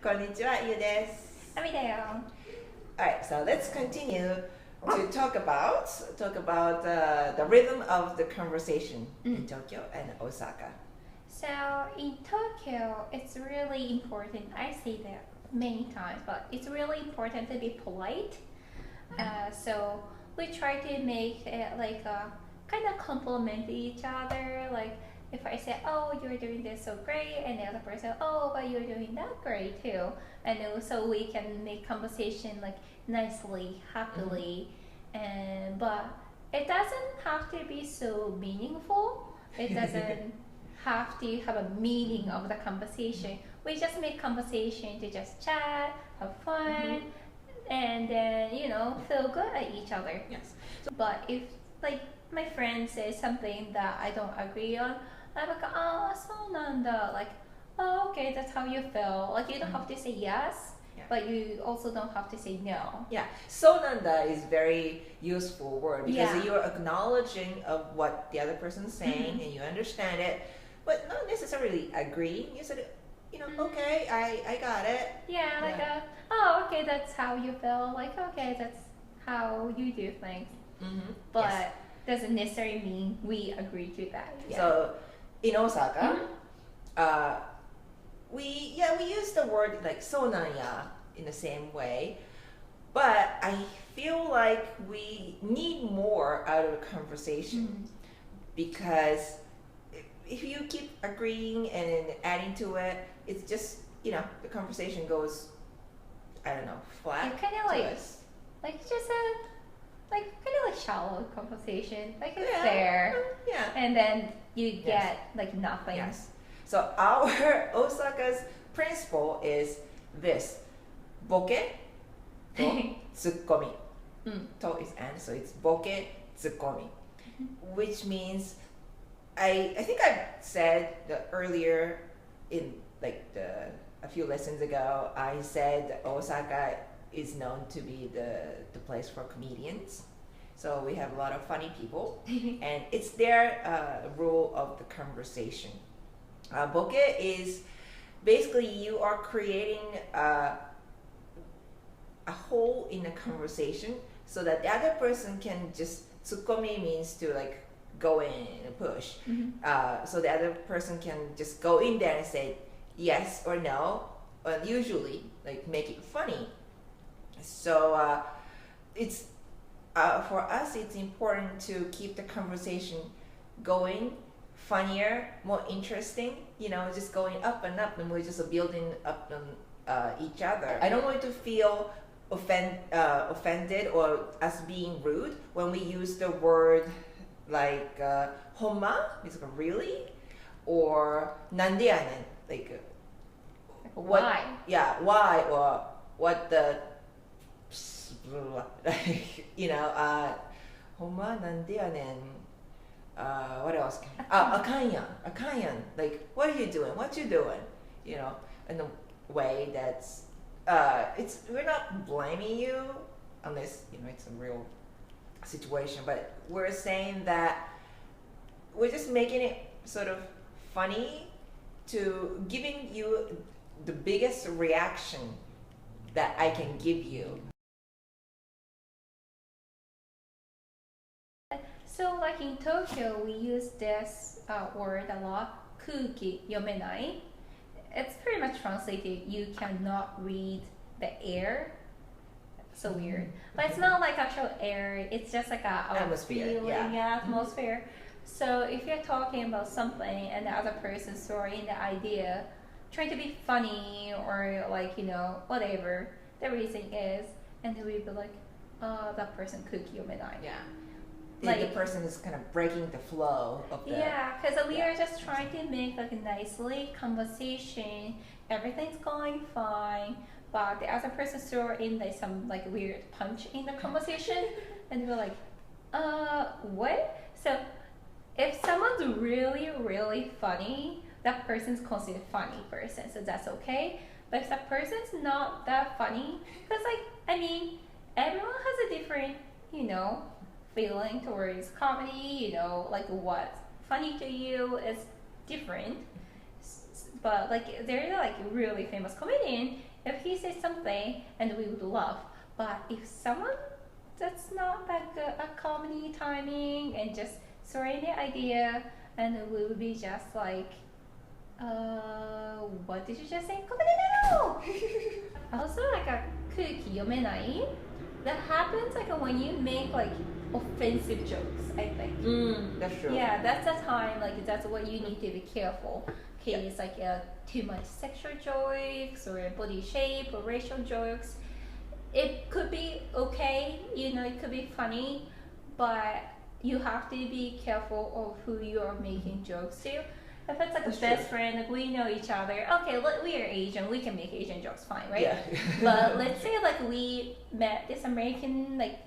Konnichiwa, Yu desu. ダメだよ。 Alright, so let's continue to talk about the rhythm of the conversation in Tokyo and Osaka. So in Tokyo, it's really important. I say that many times, but it's really important to be polite. So we try to make it like a kind of compliment each other. Like if I say, "Oh, you're doing this so great," and the other person, "Oh, but you're doing that great too," and also we can make conversation like nicely, happily, and but it doesn't have to be so meaningful. It doesn't have to have a meaning of the conversation. We just make conversation to just chat, have fun, and then feel good at each other. Yes. But if like my friend says something that I don't agree on, I'm like, oh, so nanda. Like, oh, okay, that's how you feel. Like you don't have to say yes, but you also don't have to say no. Yeah, sonanda is very useful word because you're acknowledging of what the other person's saying and you understand it, but not necessarily agreeing. You said, okay, I got it. Yeah, like oh, okay, that's how you feel. Like, okay, that's how you do things. But doesn't necessarily mean we agree to that. Yeah. So in Osaka, we use the word like sonanya in the same way, but I feel like we need more out of a conversation because if you keep agreeing and adding to it, it's just the conversation goes, I don't know, flat. Yeah, kind of like just a kind of like shallow conversation, like it's there, and then you get like nothing. Yes. So our Osaka's principle is this: boke to tsukkomi. To is and, so it's boke tsukkomi, which means I think I said that earlier in a few lessons ago. I said that Osaka is known to be the place for comedians. So we have a lot of funny people, and it's their rule of the conversation. Boke is basically you are creating a hole in a conversation so that the other person can just tsukkomi means to like go in and push. So the other person can just go in there and say yes or no, and usually like make it funny. So it's for us, it's important to keep the conversation going, funnier, more interesting. Just going up and up, and we're just building up on each other. I don't want to feel offended or us being rude when we use the word like "honma," it's like really, or "nande yanen," like what? Why? Yeah, why or what the. Honma nande yanen. What else? Akanyan. Like, what are you doing? What you doing? In a way that's we're not blaming you unless it's a real situation, but we're saying that we're just making it sort of funny to giving you the biggest reaction that I can give you. So like in Tokyo, we use this word a lot, kuki yomenai. It's pretty much translated, you cannot read the air. So weird. But it's not like actual air, it's just like a atmosphere, feeling, atmosphere. So if you're talking about something and the other person's throwing the idea, trying to be funny or like, whatever the reason is, and then we'd be like, that person kuki yomenai. Yeah. Like, the person is kind of breaking the flow of the... Yeah, because we are just trying to make like a nicely conversation. Everything's going fine, but the other person throw in like some like weird punch in the conversation, and we're like, what? So if someone's really, really funny, that person's considered a funny person, so that's okay. But if that person's not that funny, because everyone has a different, feeling towards comedy, like what's funny to you is different. but like they're like a really famous comedian. If he says something, and we would laugh. But if someone that's not that good at comedy timing and just throwing the idea, and we would be just like, what did you just say? ごめんなさい Also like a 空気読めない that happens like when you make like offensive jokes, I think. That's true. Yeah, that's the time like that's what you need to be careful. Okay, it's like too much sexual jokes or body shape or racial jokes. It could be okay, you know, it could be funny, but you have to be careful of who you are making jokes to. If it's like a best friend, like we know each other, okay, we are Asian, we can make Asian jokes fine, right? Yeah. But let's say like we met this American, like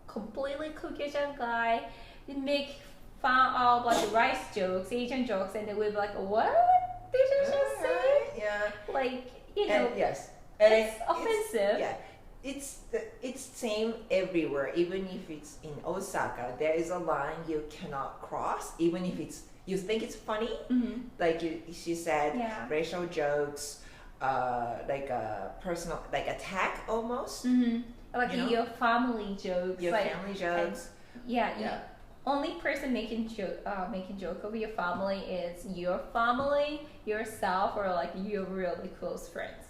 completely Caucasian guy, we make fun of like rice jokes, Asian jokes, and then we'll be like, what did you just say? Yeah. Like, you know, And, yes. And it's offensive. Yeah. It's same everywhere. Even if it's in Osaka, there is a line you cannot cross. Even if you think it's funny, like she said, racial jokes, like a personal, like attack almost. Like your family jokes. Your like, family jokes. Only person making joke of your family is your family, yourself, or like your really close friends.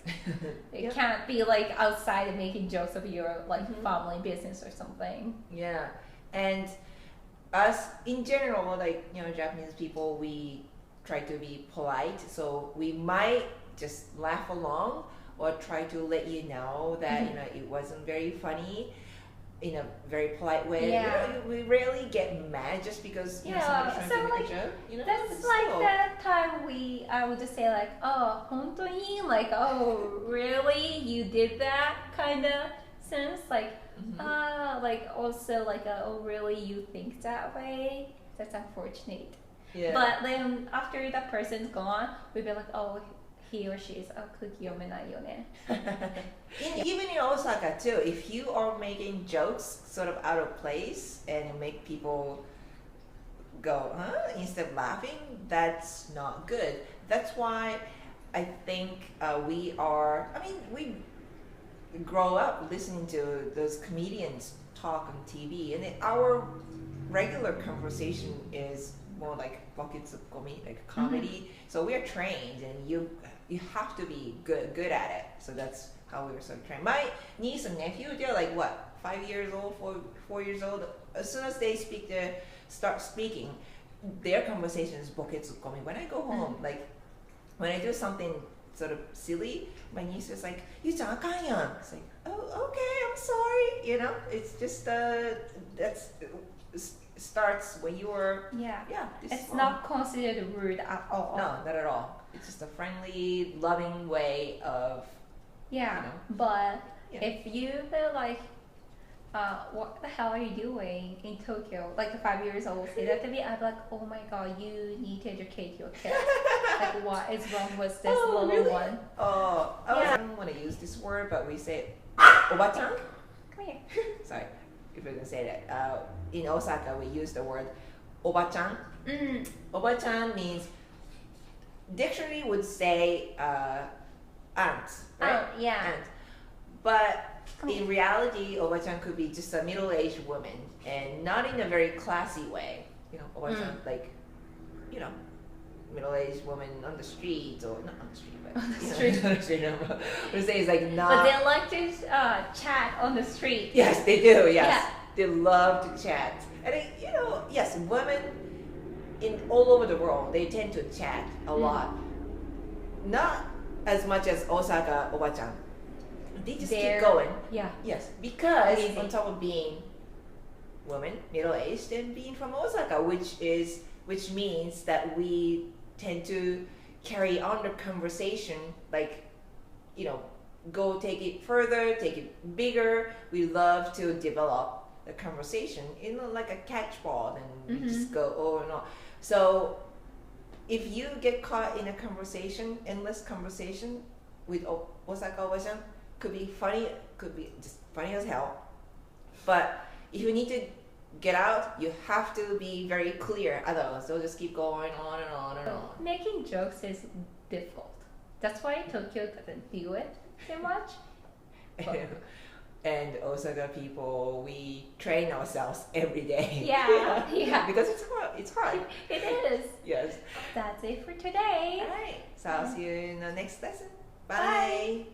It can't be like outside of making jokes of your like family business or something. Yeah, and us in general, like Japanese people, we try to be polite, so we might just laugh along or try to let you know that it wasn't very funny. In a very polite way. We rarely get mad just because somebody's trying to make a joke. That's like that time I would just say like, oh, 本当に like, oh, really, you did that kind of sense, like, like also like, oh, really, you think that way? That's unfortunate. Yeah. But then after that person's gone, we'd be like, oh, he or she is a 空気読めないよね. Even in Osaka too, if you are making jokes sort of out of place and make people go, huh? Instead of laughing, that's not good. That's why I think we grow up listening to those comedians talk on TV, and our regular conversation is more like Tsukkomi, like comedy. So we are trained, and you have to be good at it. So that's how we were sort of trained. My niece and nephew, they're like what, 5 years old, 4 years old. As soon as they start speaking, their conversation is Tsukkomi. When I go home, like when I do something sort of silly, my niece is like, "You-chan, akan yan." It's like, "Oh, okay, I'm sorry." It's just that's starts when you were it's not considered rude at all. No, not at all. It's just a friendly, loving way of but if you feel like what the hell are you doing in Tokyo, like 5 years old, say that to me, I'd be like, oh my god, you need to educate your kids. Like what is wrong with this little really? one? I don't want to use this word, but we say Oba-chan. Come here. Sorry if we're gonna say that. In Osaka, we use the word Oba-chan. Oba-chan means, dictionary would say aunt, right? Aunt. But in reality, Oba-chan could be just a middle-aged woman, and not in a very classy way. Oba-chan, like, middle-aged woman on the street, or not on the street, but on the street. On the street. But say it's like not. But they like to chat on the street. Yes, they do. Yes, they love to chat, and yes, women in all over the world, they tend to chat a lot. Not as much as Osaka Oba-chan. They just keep going. Yeah. Yes, because on top of being women, middle-aged, and being from Osaka, which means that we tend to carry on the conversation, like, go take it further, take it bigger. We love to develop the conversation in like a catchball, and we just go over and on. So if you get caught in a conversation, endless conversation with Osaka Oba-chan, could be funny, could be just funny as hell. But if you need to get out, you have to be very clear. Otherwise, they'll just keep going on and on and on. Making jokes is difficult. That's why Tokyo doesn't do it too much. And Osaka people, we train ourselves every day. Yeah, yeah. Because it's hard. It's hard. It is. Yes. That's it for today. All right. So I'll see you in the next lesson. Bye. Bye.